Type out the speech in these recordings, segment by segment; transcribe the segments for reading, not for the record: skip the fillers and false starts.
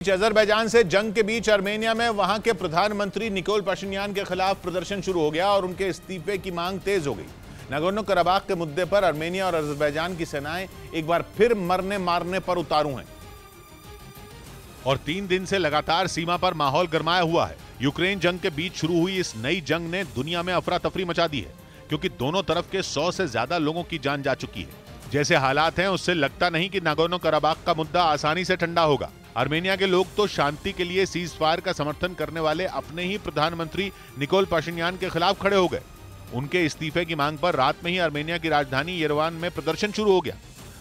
Azerbaijan से जंग के बीच आर्मेनिया में वहां के प्रधानमंत्री निकोल पाशिन्यान के खिलाफ प्रदर्शन शुरू हो गया और उनके इस्तीफे की मांग तेज हो गई। नागोर्नो कराबाख के मुद्दे पर आर्मेनिया और अजरबैजान की सेनाएं एक बार फिर मरने मारने पर उतारू हैं और 3 दिन से लगातार सीमा पर माहौल गरमाया हुआ है। यूक्रेन जंग के बीच शुरू हुई इस नई जंग ने दुनिया में अफरा तफरी मचा दी है, क्योंकि दोनों तरफ के 100 से ज्यादा लोगों की जान जा चुकी है। जैसे हालात हैं उससे लगता नहीं कि नागोर्नो कराबाख का मुद्दा आसानी से ठंडा होगा। आर्मेनिया के लोग तो शांति के लिए सीज फायर का समर्थन करने वाले अपने ही प्रधानमंत्री निकोल पाशिन्यान के खिलाफ खड़े हो गए। उनके इस्तीफे की मांग पर रात में ही आर्मेनिया की राजधानी येरेवान में प्रदर्शन शुरू हो गया।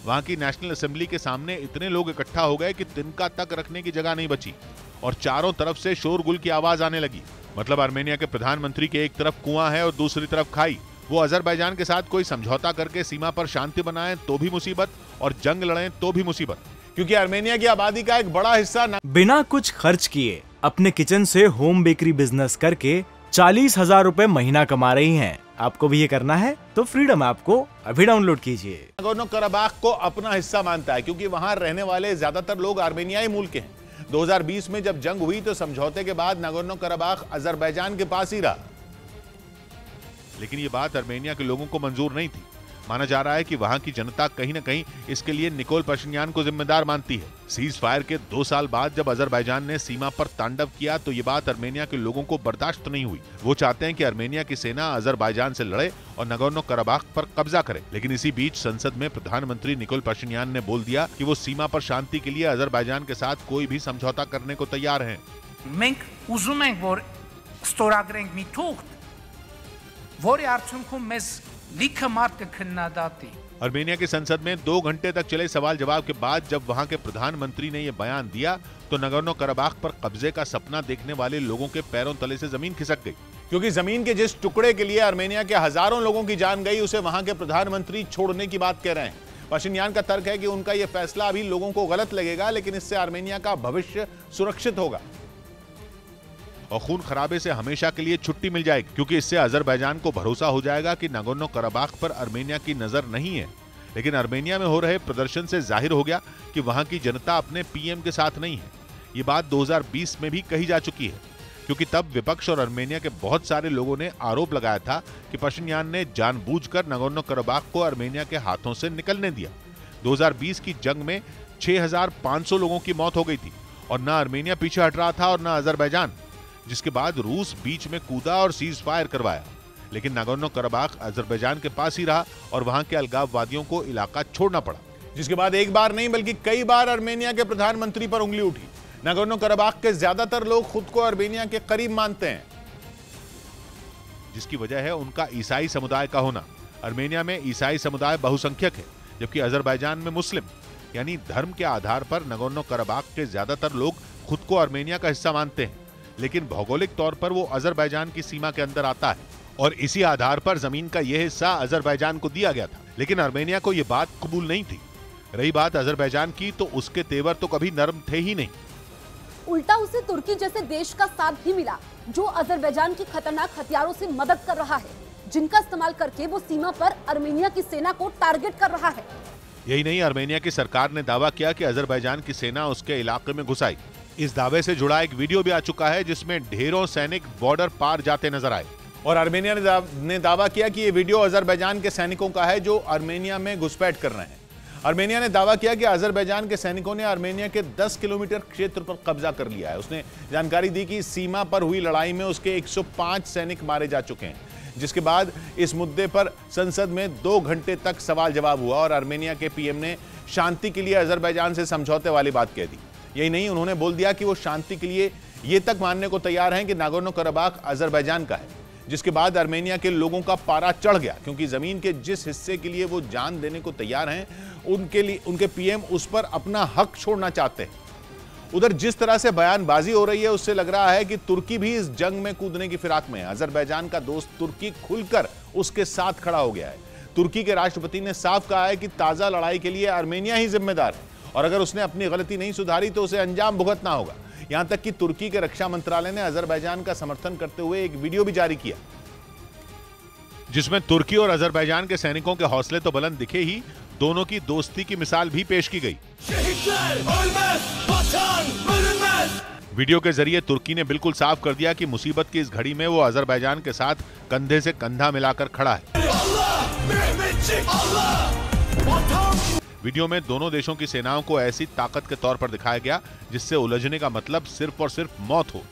वहां की नेशनल असेंबली के सामने इतने लोग इकट्ठा हो गए कि तिनका तक रखने की जगह नहीं बची और चारों तरफ से शोरगुल की आवाज आने लगी। मतलब आर्मेनिया के प्रधानमंत्री के एक तरफ कुआं है और दूसरी तरफ खाई। वो अजरबैजान के साथ कोई समझौता करके सीमा पर शांति बनाएं तो भी मुसीबत और जंग लड़ें तो भी मुसीबत, क्योंकि आर्मेनिया की आबादी का एक बड़ा हिस्सा बिना कुछ खर्च किए अपने किचन से होम बेकरी बिजनेस करके 40,000 रुपए महीना कमा रही हैं। आपको भी ये करना है तो फ्रीडम ऐप को अभी डाउनलोड कीजिए। नागोर्नो कराबाख को अपना हिस्सा मानता है, क्योंकि वहां रहने वाले ज्यादातर लोग आर्मेनियाई मूल के हैं। 2020 में जब जंग हुई तो समझौते के बाद नागोर्नो कराबाख अजरबैजान के पास ही रहा, लेकिन ये बात आर्मेनिया के लोगों को मंजूर नहीं थी। माना जा रहा है कि वहां की जनता कहीं न कहीं इसके लिए निकोल पाशिन्यान को जिम्मेदार मानती है। सीज फायर के 2 साल बाद जब अजरबैजान ने सीमा पर तांडव किया तो ये बात आर्मेनिया के लोगों को बर्दाश्त नहीं हुई। वो चाहते हैं कि आर्मेनिया की सेना अजरबैजान से लड़े और नागोर्नो कराबाख पर कब्जा करे। लेकिन इसी बीच संसद में प्रधानमंत्री निकोल पाशिन्यान ने बोल दिया कि वो सीमा पर शांति के लिए अजरबैजान के साथ कोई भी समझौता करने को तैयार है। आर्मेनिया की संसद में 2 घंटे तक चले सवाल जवाब के बाद जब वहां के प्रधानमंत्री ने यह बयान दिया तो नागोर्नो कराबाख पर कब्जे का सपना देखने वाले लोगों के पैरों तले से जमीन खिसक गई, क्योंकि जमीन के जिस टुकड़े के लिए आर्मेनिया के हजारों लोगों की जान गई उसे वहां के प्रधानमंत्री छोड़ने की बात कह रहे हैं। पाशिन्यान का तर्क है कि उनका यह फैसला अभी लोगों को गलत लगेगा, लेकिन इससे आर्मेनिया का भविष्य सुरक्षित होगा और खून खराबे से हमेशा के लिए छुट्टी मिल जाएगी, क्योंकि इससे अजरबैजान को भरोसा हो जाएगा कि नागोर्नो कराबाख पर आर्मेनिया की नजर नहीं है। लेकिन आर्मेनिया में हो रहे प्रदर्शन से जाहिर हो गया कि वहां की जनता अपने पीएम के साथ नहीं है। ये बात 2020 में भी कही जा चुकी है, क्योंकि तब विपक्ष और आर्मेनिया के बहुत सारे लोगों ने आरोप लगाया था कि पाशिन्यान ने जानबूझकर नागोर्नो कराबाख को आर्मेनिया के हाथों से निकलने दिया। 2020 की जंग में 6,500 लोगों की मौत हो गई थी और न आर्मेनिया पीछे हट रहा था और न अजरबैजान, जिसके बाद रूस बीच में कूदा और सीज फायर करवाया। लेकिन नागोर्नो कराबाख अजरबैजान के पास ही रहा और वहां के अलगाववादियों को इलाका छोड़ना पड़ा, जिसके बाद एक बार नहीं बल्कि कई बार आर्मेनिया के प्रधानमंत्री पर उंगली उठी। नागोर्नो कराबाख के ज्यादातर लोग खुद को आर्मेनिया के करीब मानते हैं, जिसकी वजह है उनका ईसाई समुदाय का होना। आर्मेनिया में ईसाई समुदाय बहुसंख्यक है, जबकि अजरबैजान में मुस्लिम, यानी धर्म के आधार पर नागोर्नो कराबाख के ज्यादातर लोग खुद को आर्मेनिया का हिस्सा मानते हैं, लेकिन भौगोलिक तौर पर वो अजरबैजान की सीमा के अंदर आता है और इसी आधार पर जमीन का यह हिस्सा अजरबैजान को दिया गया था। लेकिन आर्मेनिया को यह बात कबूल नहीं थी। रही बात अजरबैजान की, तो उसके तेवर तो कभी नरम थे ही नहीं। उल्टा उसे तुर्की जैसे देश का साथ भी मिला, जो अजरबैजान की खतरनाक हथियारों से मदद कर रहा है, जिनका इस्तेमाल करके वो सीमा पर आर्मेनिया की सेना को टारगेट कर रहा है। यही नहीं, आर्मेनिया की सरकार ने दावा किया कि अजरबैजान की सेना उसके इलाके में घुस आई। इस दावे से जुड़ा एक वीडियो भी आ चुका है, जिसमें ढेरों सैनिक बॉर्डर पार जाते नजर आए और आर्मेनिया ने दावा किया कि ये वीडियो अजरबैजान के सैनिकों का है जो आर्मेनिया में घुसपैठ कर रहे हैं। आर्मेनिया ने दावा किया कि अजरबैजान के सैनिकों ने आर्मेनिया के 10 किलोमीटर क्षेत्र पर कब्जा कर लिया है। उसने जानकारी दी कि सीमा पर हुई लड़ाई में उसके 105 सैनिक मारे जा चुके हैं, जिसके बाद इस मुद्दे पर संसद में 2 घंटे तक सवाल जवाब हुआ और आर्मेनिया के पीएम ने शांति के लिए अजरबैजान से समझौते वाली बात कह दी। यही नहीं, उन्होंने बोल दिया कि वो शांति के लिए ये तक मानने को तैयार हैं कि नागोर्नो कराबाख अजरबैजान का है, जिसके बाद आर्मेनिया के लोगों का पारा चढ़ गया, क्योंकि जमीन के जिस हिस्से के लिए वो जान देने को तैयार हैं, उनके पीएम उस पर अपना हक छोड़ना चाहते हैं। उधर जिस तरह से बयानबाजी हो रही है उससे लग रहा है कि तुर्की भी इस जंग में कूदने की फिराक में है। अजरबैजान का दोस्त तुर्की खुलकर उसके साथ खड़ा हो गया है। तुर्की के राष्ट्रपति ने साफ कहा है कि ताजा लड़ाई के लिए आर्मेनिया ही जिम्मेदार है और अगर उसने अपनी गलती नहीं सुधारी तो उसे अंजाम भुगतना होगा। यहां तक कि तुर्की के रक्षा मंत्रालय ने अजरबैजान का समर्थन करते हुए एक वीडियो भी जारी किया, जिसमें तुर्की और अजरबैजान के सैनिकों के हौसले तो बुलंद दिखे ही, दोनों की दोस्ती की मिसाल भी पेश की गई। वीडियो के जरिए तुर्की ने बिल्कुल साफ कर दिया कि मुसीबत की इस घड़ी में वो अजरबैजान के साथ कंधे से कंधा मिलाकर खड़ा है। वीडियो में दोनों देशों की सेनाओं को ऐसी ताकत के तौर पर दिखाया गया जिससे उलझने का मतलब सिर्फ और सिर्फ मौत हो।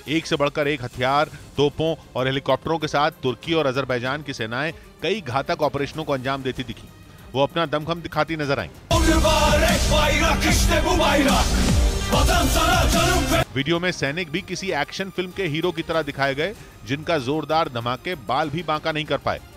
एक से बढ़कर एक हथियार, तोपों और हेलीकॉप्टरों के साथ तुर्की और अजरबैजान की सेनाएं कई घातक ऑपरेशनों को अंजाम देती दिखी। वो अपना दमखम दिखाती नजर आईं। वीडियो में सैनिक भी किसी एक्शन फिल्म के हीरो की तरह दिखाए गए, जिनका जोरदार धमाके बाल भी बांका नहीं कर पाए।